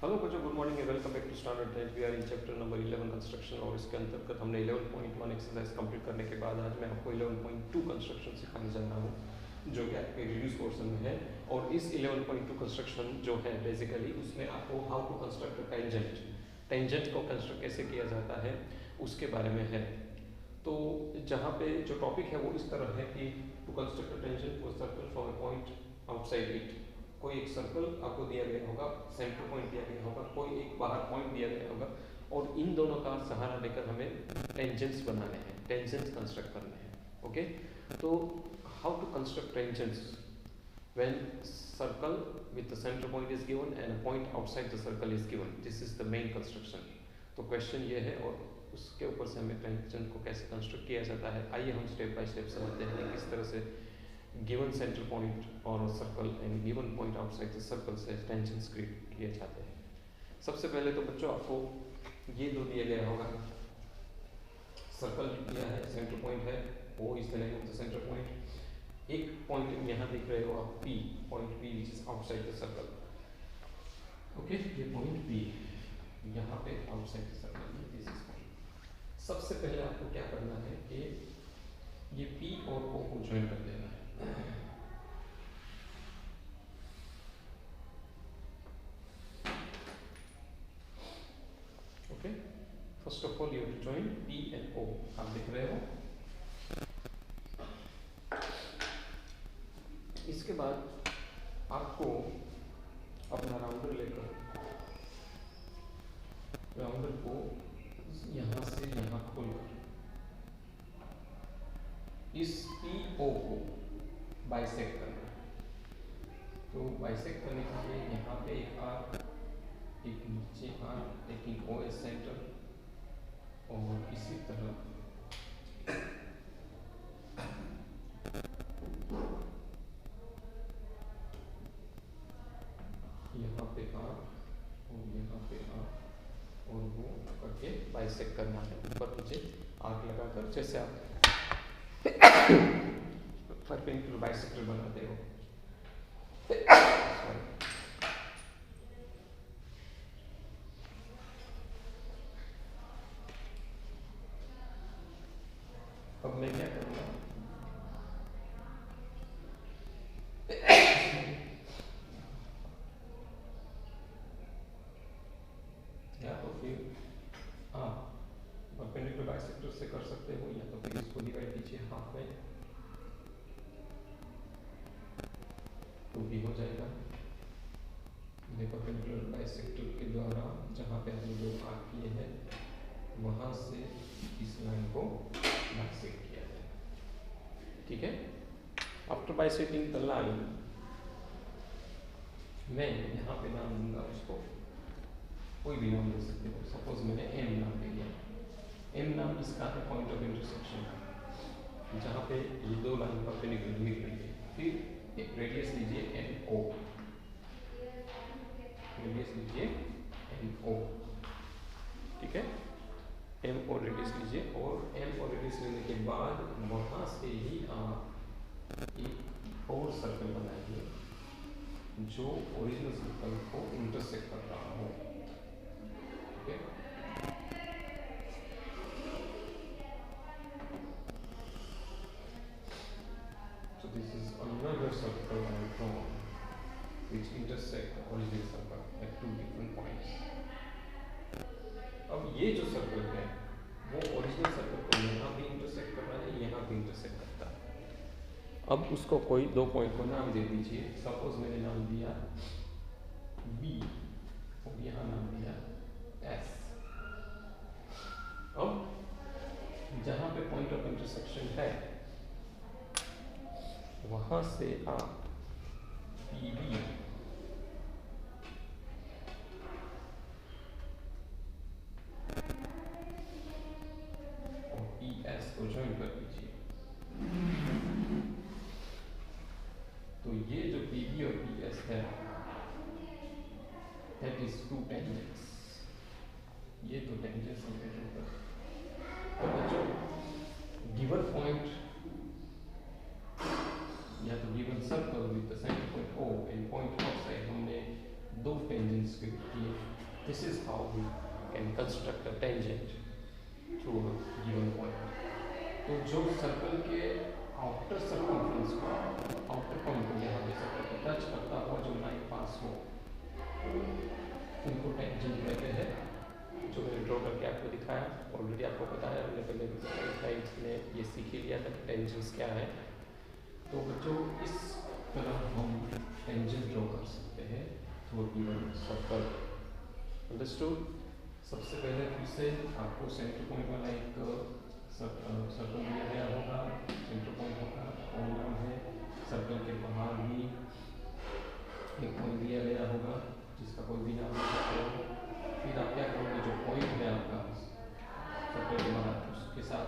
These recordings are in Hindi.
हेलो बच्चों, good morning and welcome back to standard 10। We are in chapter number 11 construction और इसके अंतर्गत हमने 11.1 एक्सरसाइज कंप्लीट करने के बाद आज मैं आपको 11.2 कंस्ट्रक्शन सिखाने जा रहा हूँ जो कि आपके रिड्यूस पोर्शन में है। और इस 11.2 कंस्ट्रक्शन जो है बेसिकली उसमें आपको हाउ टू कंस्ट्रक्ट टेंजेंट को कंस्ट्रक्ट कैसे किया जाता है उसके बारे में है। तो जहाँ पे जो टॉपिक है वो इस तरह है कि to construct tangent for circle from a point outside it. कोई एक सर्कल आपको दिया गया होगा, सेंटर पॉइंट दिया गया होगा, कोई एक बाहर पॉइंट दिया गया होगा और इन दोनों का सहारा लेकर हमें टेंजेंट्स बनाने हैं, टेंजेंट्स कंस्ट्रक्ट करने हैं। ओके, तो how to construct tangents when circle with the centre point is given and a point outside the circle is given. This is the main construction. तो क्वेश्चन ये है और उसके ऊपर से हमें टेंजेंट को कैसे कंस्ट्रक्ट किया जाता है। आइए हम स्टेप बाय स्टेप समझते हैं किस तरह से गिवन सेंटर पॉइंट और circle and given point outside the circle से टेंजेंट्स क्रिएट किए जाते हैं। सबसे पहले तो बच्चों आपको ये दो दिया गया होगा, सर्कल दिया है, सेंटर पॉइंट है, O is the name of the centre point. एक पॉइंट यहाँ दिख रहे हो आप, P, point P which is outside the circle. Okay, ये पॉइंट पी यहाँ पे outside the circle, this is point. सबसे पहले आपको क्या करना है कि ये पी और ओ को ज्वाइन कर देना है। Okay, first of all you have to join P and O. आप देख रहे हो। इसके बाद आपको अपना राउंडर लेकर राउंडर को यहां से यहां खोलकर इस पी ओ को बाइसेक्ट करना है। तो बाइसेक्ट करने के लिए यहाँ पे एक आर्क, एक नीचे arc, taking O as centre और इसी तरह यहाँ पे आर्क और यहाँ पे आर्क और वो करके बाइसेक्ट करना है। ऊपर नीचे आर्क लगाकर जैसे आप परपेंडिकुलर बाइसेक्टर बनाते हो। अब मैं क्या करूँगा, या तो फिर परपेंडिकुलर बाइसेक्टर से कर सकते हो या तो फिर इसको डिवाइड कीजिए हाफ में तो भी हो जाएगा। परपेंडिकुलर बाइसेक्टर के द्वारा जहाँ पे हमने जो आर्क किए हैं वहाँ से इस लाइन को बाइसेक्ट किया जाए। ठीक है, आफ्टर बाइसेक्टिंग द लाइन मैं यहाँ पे नाम दूंगा उसको, कोई भी नाम दे सकते हो। सपोज मैंने एम नाम दे दिया। एम नाम इसका है पॉइंट ऑफ इंटरसेक्शन, जहाँ पे ये दो लाइन परपेंडिकुलर मिल रही है। फिर एक रेडियस लीजिए एन ओ, रेडियस लीजिए एन ओ। ठीक है, एम और रेडियस लीजिए और एम और रेडियस लेने के बाद वहाँ से ही आप एक और सर्कल बनाइए जो ओरिजिनल सर्कल को इंटरसेक्ट कर रहा हो। Okay, so this is another circle I have drawn which intersect the original circle at two different points. अब ये जो सर्कल है वो ओरिजिनल सर्कल को यहाँ भी इंटरसेक्ट कर रहा है, यहाँ भी इंटरसेक्ट करता है। अब उसको कोई दो पॉइंट को नाम दे दीजिए। सपोज मैंने नाम दिया बी और यहाँ नाम दिया एस। अब जहाँ पे पॉइंट ऑफ इंटरसेक्शन है वहाँ से आप पी बी और पी एस को ज्वाइन कर दीजिए। तो ये जो पी बी और पी एस है दैट इज टू टेंजेंट्स। ये दो टेंजेंट्स हमने ड्रॉ कर। तो बच्चों गिवन पॉइंट या तो given circle with the centre point O and point outside हमने दो टेंजेंट्स के लिए। This is how we can construct a tangent through a given point. तो जो सर्कल के आउटर सर्कमफ्रेंस को, आउटर पॉइंट को यहाँ पे सर्कल को टच करता हुआ जो लाइन पास हो, उनको टेंजेंट कहते हैं। जो मैंने ड्रॉ करके आपको दिखाया, ऑलरेडी आपको पता है, हमने पहले स्लाइड्स में ये सीख ही लिया था कि टेंजेंट्स क्या है। तो बच्चों इस तरह हम टेंजेंट ड्रॉ कर सकते हैं थ्रू गिवन सर्कल। अंडरस्टूड? सबसे पहले फिर से आपको सेंटर पॉइंट वाला एक सर्कल दिया गया होगा, सेंटर पॉइंट होगा, कॉर्नर है, सर्कल के बाहर भी एक पॉइंट दिया गया होगा जिसका कोई भी नाम दे सकते हो। फिर आप क्या करोगे, जो पॉइंट है आपका सर्कल के बाहर, उसके साथ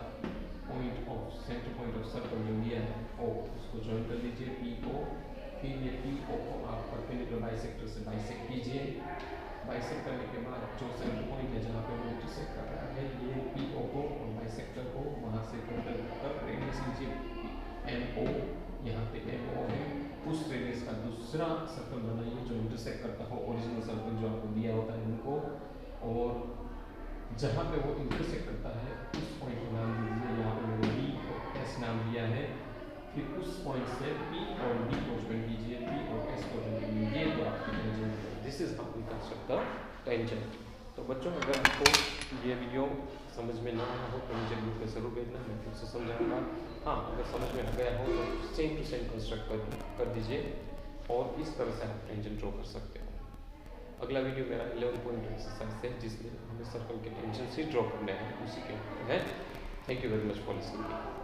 point of centre point of circle जो दिया है ओ, उसको ज्वाइन कर लीजिए पी ओ। फिर ये पी ओ को आप परपेंडिकुलर बाइसेक्टर से बाइसेक्ट कीजिए। बाइसेक्ट करने के बाद जो सेंटर पॉइंट है जहाँ पे वो इंटरसेक्ट कर रहा है, ये पी ओ को और बाइसेक्टर को वहाँ से टोटल कर रेडियस लीजिए एम ओ, यहाँ पे एम ओ है। उस रेडियस का दूसरा सर्कल बनाइए जो इंटरसेक्ट करता हो ओरिजिनल सर्कल जो आपको दिया होता है उनको, और जहाँ पे वो इंटरसेक्ट करता है उस पॉइंट को नाम दीजिए, यहाँ पे मैंने बी और एस नाम दिया है। फिर उस पॉइंट से पी और डी को ज्वाइन कीजिए, पी और एस को ज्वाइन कीजिए, ये तो आपकी टेंजेंट है। This is how we construct the tangent. तो बच्चों अगर आपको ये वीडियो समझ में ना आया हो तो मुझे ग्रुप में ज़रूर भेजना, मैं फिर से समझाऊंगा। हाँ, अगर समझ में आ गया हो तो सेम टू सेम कंस्ट्रक्ट कर दीजिए और इस तरह से आप टेंजेंट ड्रॉ कर सकते हो। अगला वीडियो मेरा 11.2 एक्सरसाइज है जिसमें हमें सर्कल के टेंजेंट्स ही ड्रॉ करने हैं, उसी के है। Thank you very much for listening.